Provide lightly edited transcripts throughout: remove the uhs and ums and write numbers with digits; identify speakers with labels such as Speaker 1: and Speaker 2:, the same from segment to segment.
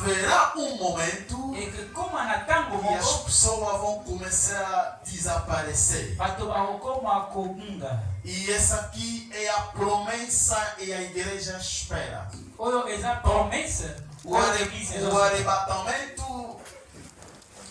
Speaker 1: haverá momento
Speaker 2: et que comme on attend au
Speaker 1: que as
Speaker 2: moment,
Speaker 1: pessoas vão começar a desaparecer. E essa aqui é a promessa e a igreja espera.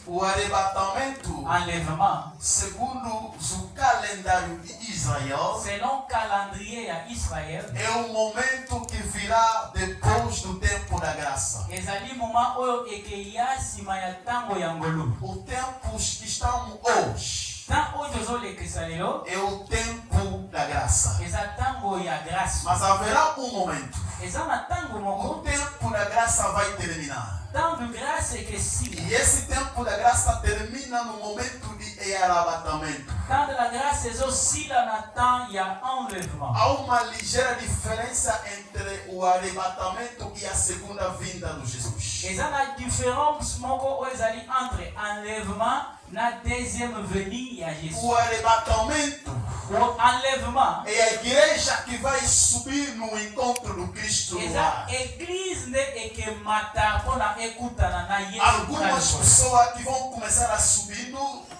Speaker 1: O arrebatamento,
Speaker 2: enlèvement,
Speaker 1: segundo o calendário de Israel,
Speaker 2: selon le calendrier à Israël,
Speaker 1: é o momento que virá depois do tempo da graça.
Speaker 2: ezali moment oyo ekeya sima ya tango ya ngolu.
Speaker 1: O tempo que estamos hoje
Speaker 2: Tant oyo tozolekisa lelo
Speaker 1: é o tempo da graça.
Speaker 2: eza tango ya grâce.
Speaker 1: Mas haverá momento.
Speaker 2: Eza na tango
Speaker 1: O
Speaker 2: moko
Speaker 1: tempo da graça vai terminar.
Speaker 2: tango grâce
Speaker 1: E
Speaker 2: ekesila.
Speaker 1: esse tempo da graça termina no momento de arrebatamento.
Speaker 2: Tango la grâce ezosila na temps ya enlèvement.
Speaker 1: Há uma ligeira diferença entre o arrebatamento e a segunda vinda de Jesus.
Speaker 2: Eza na différence moko oyo ezali entre enlèvement na deuxième venue ya Jésus.
Speaker 1: O arrebatamento
Speaker 2: O enlèvement
Speaker 1: é a igreja que vai subir no encontro do Cristo no
Speaker 2: eza
Speaker 1: ar.
Speaker 2: église nde ekemata mpona ekutana na Yesu
Speaker 1: Algumas
Speaker 2: Kristo.
Speaker 1: pessoas que vão começar a subir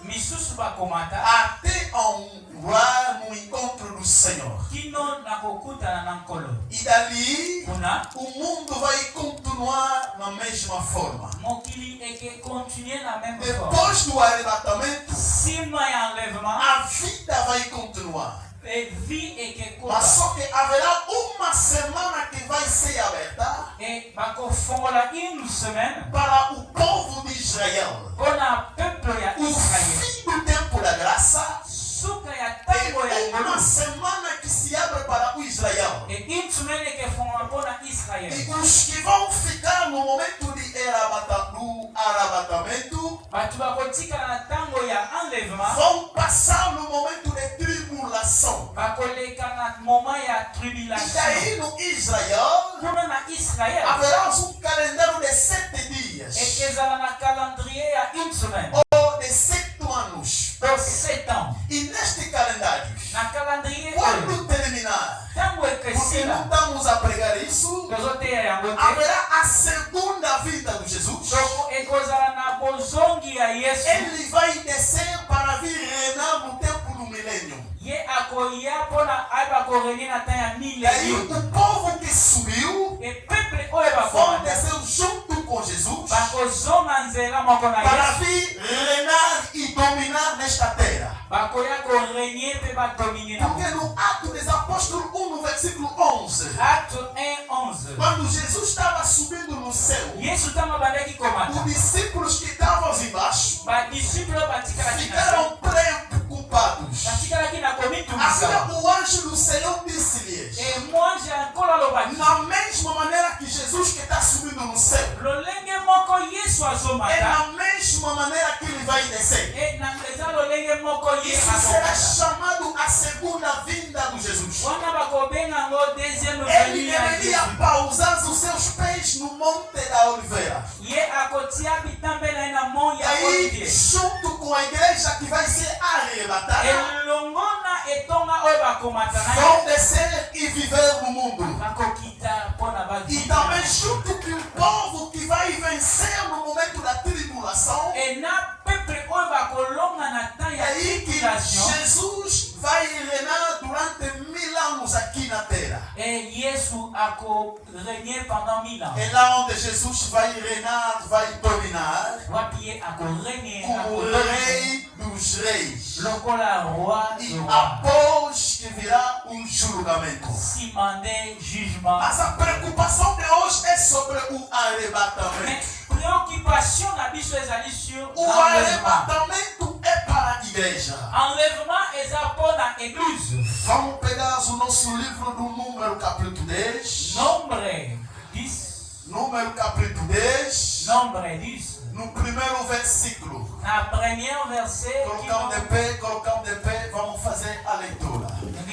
Speaker 2: Misusu bakomata
Speaker 1: até lá no encontro do Senhor.
Speaker 2: kino na kokutana na nkolo.
Speaker 1: E dali
Speaker 2: Kuna
Speaker 1: o mundo vai continuar na mesma forma.
Speaker 2: mokili eke continue na même forme.
Speaker 1: Depois do arrebatamento,
Speaker 2: Sima ya enlèvement
Speaker 1: a vida vai continuar.
Speaker 2: e vie eke
Speaker 1: Mas
Speaker 2: kota.
Speaker 1: só que haverá uma semana que vai ser aberta
Speaker 2: E bakofongola une semaine
Speaker 1: para o povo de Israel.
Speaker 2: mpona peuple ya
Speaker 1: O
Speaker 2: Israël.
Speaker 1: fim do tempo da graça
Speaker 2: Suka ya tango ya
Speaker 1: é uma
Speaker 2: ngolu.
Speaker 1: semana que se abre para o Israel.
Speaker 2: E une semaine eke fongola mpona
Speaker 1: E
Speaker 2: Israël.
Speaker 1: os que vão ficar no momento do arrebatamento
Speaker 2: Bato bakotikala na tango ya enlèvement
Speaker 1: vão passar no momento de tribulação.
Speaker 2: bakoleka na moment ya
Speaker 1: E
Speaker 2: tribulation.
Speaker 1: daí no Israel
Speaker 2: Kuna na Israël
Speaker 1: haverá um calendário de 7 dias
Speaker 2: ekezala na calendrier ya une semaine
Speaker 1: ou de 7 anos.
Speaker 2: pour 7 ans.
Speaker 1: E neste calendário,
Speaker 2: Na calendrier oyo
Speaker 1: quando terminar,
Speaker 2: tango
Speaker 1: porque não
Speaker 2: ekesila
Speaker 1: estamos a pregar isso,
Speaker 2: tozoteya yango te
Speaker 1: haverá a segunda vinda de Jesus.
Speaker 2: soko ekozala na bozongi ya Yesu.
Speaker 1: Ele vai descer para vir reinar no tempo do milênio.
Speaker 2: Ye akoya mpona ayeba korenie na temps ya
Speaker 1: E aí
Speaker 2: millénaire.
Speaker 1: o povo que subiu
Speaker 2: E peuple oyo
Speaker 1: vão
Speaker 2: bakomata
Speaker 1: descer junto com Jesus
Speaker 2: bakozonga nzela moko na
Speaker 1: para
Speaker 2: Yesu.
Speaker 1: vir reinar e dominar nesta terra.
Speaker 2: Bakoya korenie mpe badomine na
Speaker 1: Porque no Atos dos Apóstolos 1, no versículo 11,
Speaker 2: Acte 1:11.
Speaker 1: quando Jesus estava subindo no céu,
Speaker 2: Yesu ntango abandaki komata
Speaker 1: os discípulos que estavam embaixo
Speaker 2: badisiple oyo batikalaki na se
Speaker 1: ficaram preocupados.
Speaker 2: batikalaki na
Speaker 1: Assim
Speaker 2: komitumisa.
Speaker 1: o anjo do Senhor disse-lhes:
Speaker 2: E mwanji ya nkolo alobaki
Speaker 1: na mesma maneira que Jesus que está subindo no céu,
Speaker 2: lolenge moko Yesu
Speaker 1: é
Speaker 2: azomata
Speaker 1: na mesma maneira que ele vai descer.
Speaker 2: e eza lolenge moko ye
Speaker 1: Isso será
Speaker 2: akomata.
Speaker 1: chamado a segunda vinda de Jesus.
Speaker 2: Wana bakobenga yango deuxième
Speaker 1: Ele
Speaker 2: venue ya
Speaker 1: deveria
Speaker 2: Yesu.
Speaker 1: pausar os seus pés no Monte da Oliveira.
Speaker 2: Ye akotia bitambe na ye na mont
Speaker 1: E
Speaker 2: ya
Speaker 1: aí,
Speaker 2: Olivier.
Speaker 1: junto com a igreja que vai ser arrebatada,
Speaker 2: elongo na etonga oyo bakomata na
Speaker 1: vão
Speaker 2: ye
Speaker 1: descer e viver no mundo.
Speaker 2: bakokita mpona
Speaker 1: E
Speaker 2: bavivre.
Speaker 1: também junto que o povo que vai vencer no momento da tribulação,
Speaker 2: E na peuple oyo bakolonga na temps
Speaker 1: é
Speaker 2: ya
Speaker 1: aí que
Speaker 2: tribulation.
Speaker 1: Jesus vai reinar durante 1000 anos aqui na terra.
Speaker 2: E Yesu akorenie pendant 1000 ans.
Speaker 1: É lá onde Jesus vai reinar, vai dominar
Speaker 2: Wapi ye akorenie
Speaker 1: como Rei dos Reis.
Speaker 2: lokola roi
Speaker 1: E
Speaker 2: de roi.
Speaker 1: após que virá um julgamento.
Speaker 2: Nsima nde jugement.
Speaker 1: Mas a preocupação de hoje é sobre o arrebatamento.
Speaker 2: Mais préoccupation na biso ezali sur
Speaker 1: O
Speaker 2: l'enlèvement.
Speaker 1: arrebatamento é para a igreja.
Speaker 2: Enlèvement eza mpona église.
Speaker 1: Vamos pegar o nosso livro do Número capítulo 10.
Speaker 2: Nombre 10.
Speaker 1: Número capítulo 10.
Speaker 2: Nombre 10.
Speaker 1: No primeiro versículo.
Speaker 2: Na première verset
Speaker 1: Colocamos de pé, vamos fazer a leitura.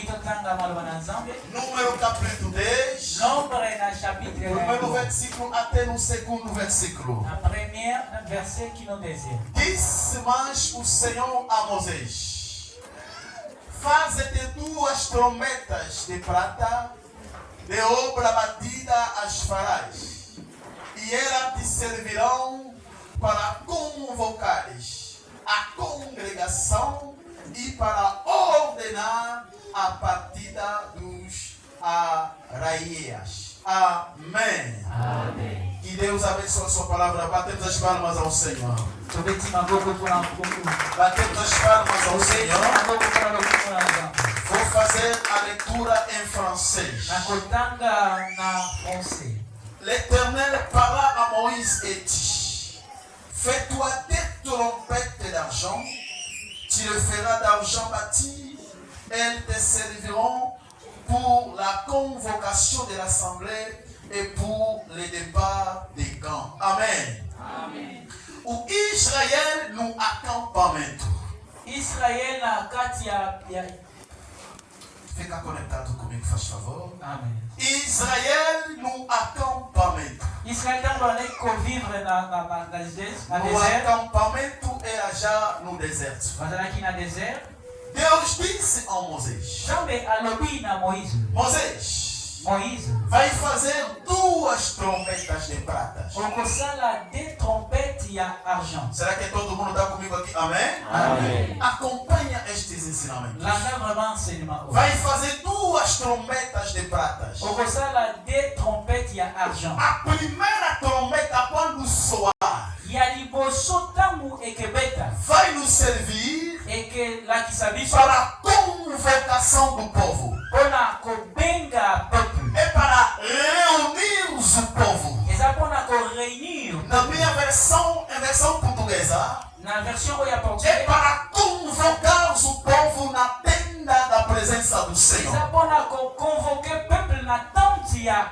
Speaker 2: totanga maloba na Nzambe.
Speaker 1: Número capítulo 10.
Speaker 2: Nombre na chapitre
Speaker 1: Primeiro versículo até no segundo versículo.
Speaker 2: na première verset kino deuxième.
Speaker 1: Disse mais o Senhor a Moisés: faze-te 2 trombetas de prata, de obra batida as farás. E ela te servirão para convocar a congregação e para ordenar a partida dos arraias. Amém.
Speaker 2: Amen.
Speaker 1: Que Deus abençoe a sua palavra. Batemos as palmas ao Senhor.
Speaker 2: Tobeti maboko mpona nkuku.
Speaker 1: Batemos as palmas ao
Speaker 2: Tobeti
Speaker 1: Senhor.
Speaker 2: maboko mpona lokumu na Nzambe.
Speaker 1: Vou fazer a leitura em francês.
Speaker 2: Nakotanga na français.
Speaker 1: L'Éternel parla à Moïse et dit: fais-toi des trompettes d'argent, tu le feras d'argent bâti, elles te serviront pour la convocation de l'assemblée et pour le départ des camps. Amen.
Speaker 2: Amen.
Speaker 1: O Israel no acampamento.
Speaker 2: Israel na kati ya
Speaker 1: Fica conectado comigo, faz favor.
Speaker 2: Amen.
Speaker 1: Israel no acampamento.
Speaker 2: Israel ntango bazalaki kovivre na
Speaker 1: No
Speaker 2: désert,
Speaker 1: acampamento era já no deserto.
Speaker 2: bazalaki na désert.
Speaker 1: Deus disse a Moisés:
Speaker 2: Nzambe alobi na Moïse,
Speaker 1: Moisés, vai fazer 2 trompetas de prata.
Speaker 2: okosala de trompete ya argent.
Speaker 1: Será que todo mundo está comigo aqui? Amém?
Speaker 2: Amen.
Speaker 1: Acompanha estes ensinamentos.
Speaker 2: Landa vraiment enseignement.
Speaker 1: Vai fazer 2 trompetas de prata.
Speaker 2: Okosala de trompete ya argent.
Speaker 1: A primeira trombeta, quando soar,
Speaker 2: Ya liboso ntango ekebeta
Speaker 1: vai nos servir
Speaker 2: ekelakisa biso
Speaker 1: para a convocação do povo.
Speaker 2: mpona kobenga peuple.
Speaker 1: É para reunir o povo.
Speaker 2: Eza mpona koreunir
Speaker 1: Na minha versão, em versão portuguesa,
Speaker 2: na version oyo ya
Speaker 1: é
Speaker 2: portugais.
Speaker 1: para convocar o povo na tenda da presença do
Speaker 2: Eza
Speaker 1: Senhor.
Speaker 2: mpona koconvoke peuple na tente ya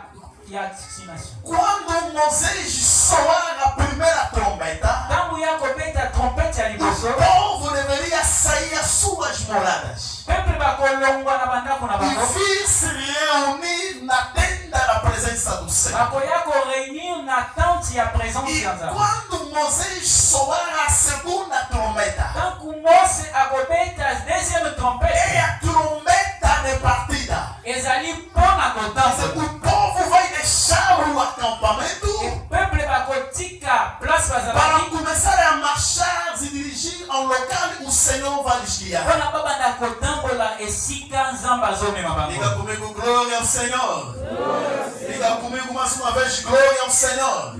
Speaker 2: destination.
Speaker 1: Quando Moisés soar a primeira trombeta,
Speaker 2: Ntango ya kobeta trompete ya
Speaker 1: o
Speaker 2: liboso,
Speaker 1: povo deveria sair às suas moradas
Speaker 2: peuple bakolongwa na bandako na
Speaker 1: e
Speaker 2: bango,
Speaker 1: vir se reunir na tenda da presença do Senhor.
Speaker 2: bakoya koreunir na tente ya présence
Speaker 1: E
Speaker 2: ya Nzambe.
Speaker 1: quando Moisés soar a segunda trombeta,
Speaker 2: Ntango Mose akobeta deuxième
Speaker 1: é
Speaker 2: trompete,
Speaker 1: a trombeta de partida.
Speaker 2: ezali mpona kotambola.
Speaker 1: O povo vai deixar o acampamento
Speaker 2: Peuple bakotika place
Speaker 1: para
Speaker 2: bazalaki
Speaker 1: começar a marchar, se dirigir ao local que o Senhor vai lhes guiar.
Speaker 2: mpona babanda kotambola esika Nzambe azomema
Speaker 1: Diga
Speaker 2: bango.
Speaker 1: comigo, glória ao Senhor. Diga comigo mais uma vez, glória ao Senhor.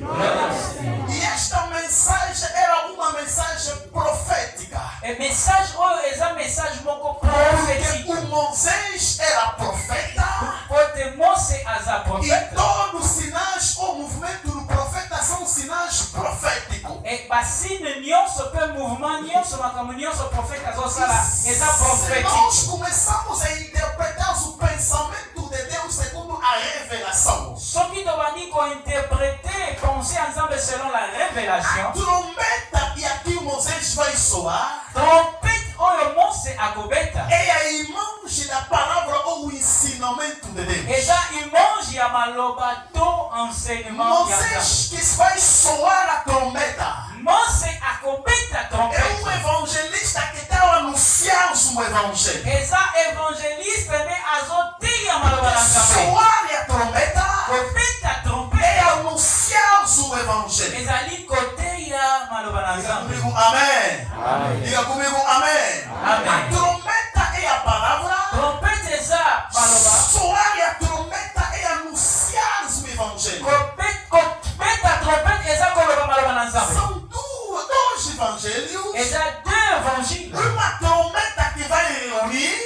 Speaker 1: E esta mensagem era uma mensagem profética.
Speaker 2: E message oyo eza message moko
Speaker 1: Porque
Speaker 2: prophétique.
Speaker 1: o Moisés era profeta
Speaker 2: Pote Mose aza
Speaker 1: e
Speaker 2: prophète.
Speaker 1: todos os sinais, o movimento do profeta são sinais proféticos.
Speaker 2: E basine nyonso pe mouvement nyonso makambo nyonso prophète azosala eza
Speaker 1: Se nós
Speaker 2: prophétique.
Speaker 1: começamos a interpretar o pensamento de Deus segundo a revelação,
Speaker 2: Soki tobandi kointerpréter penser ya Nzambe selon la
Speaker 1: a
Speaker 2: révélation,
Speaker 1: trombeta que aqui Moisés vai soar
Speaker 2: trompete oyo Mose akobeta
Speaker 1: é a imagem da palavra ou o ensinamento de Deus.
Speaker 2: eza image ya maloba to enseignement ya Nzambe.
Speaker 1: Moisés que vai soar a trombeta
Speaker 2: Mose akobeta
Speaker 1: é
Speaker 2: trompete.
Speaker 1: evangelista que está anunciando o evangelho.
Speaker 2: Eza évangéliste nde azoteya maloba na Nzambe.
Speaker 1: Soar a trombeta
Speaker 2: Kobeta
Speaker 1: é
Speaker 2: trompete
Speaker 1: anunciar o evangelho.
Speaker 2: ezali koteya maloba na
Speaker 1: Diga
Speaker 2: Nzambe.
Speaker 1: comigo, amém. Diga comigo, amém.
Speaker 2: Amém.
Speaker 1: A trombeta é a palavra.
Speaker 2: Trompete eza maloba.
Speaker 1: Soar a trombeta é anunciar o evangelho.
Speaker 2: Kobeta trompete eza koloba maloba na Nzambe.
Speaker 1: São dois evangelhos.
Speaker 2: Eza deux évangiles.
Speaker 1: Uma trombeta que vai reunir.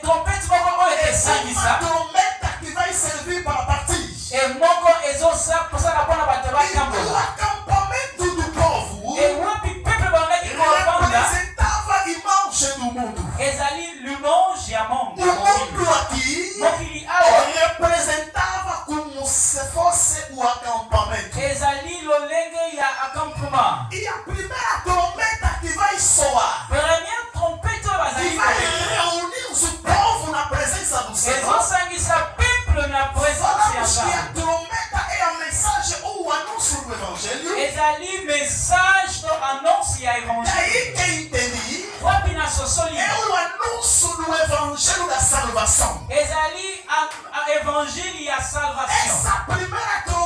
Speaker 2: Trompete moko oyo
Speaker 1: Uma
Speaker 2: esangisa.
Speaker 1: trombeta que vai servir para partir.
Speaker 2: E moko ezosala mpona bato
Speaker 1: E o
Speaker 2: batambola.
Speaker 1: acampamento do povo
Speaker 2: E wapi pepe bangaki kovanda
Speaker 1: representava a imagem do mundo.
Speaker 2: ezali l'image ya monde.
Speaker 1: O mundo aqui
Speaker 2: Mokili awa
Speaker 1: representava como se fosse o acampamento.
Speaker 2: ezali lolenge ya accampement.
Speaker 1: E a primeira trombeta que vai soar,
Speaker 2: Première trompete oyo
Speaker 1: que
Speaker 2: bazali
Speaker 1: vai
Speaker 2: kobeta
Speaker 1: reunir o povo na presença do Senhor,
Speaker 2: ezosangisa peuple na présence ya
Speaker 1: falamos que a
Speaker 2: Nzambe.
Speaker 1: trombeta é a mensagem ou o anúncio do Evangelho.
Speaker 2: Ezali message to annonce ya
Speaker 1: Daí
Speaker 2: évangile.
Speaker 1: que entendi,
Speaker 2: Wapi na sosoli
Speaker 1: é o anúncio do Evangelho da salvação.
Speaker 2: ezali évangile ya salvation.
Speaker 1: Essa primeira trombeta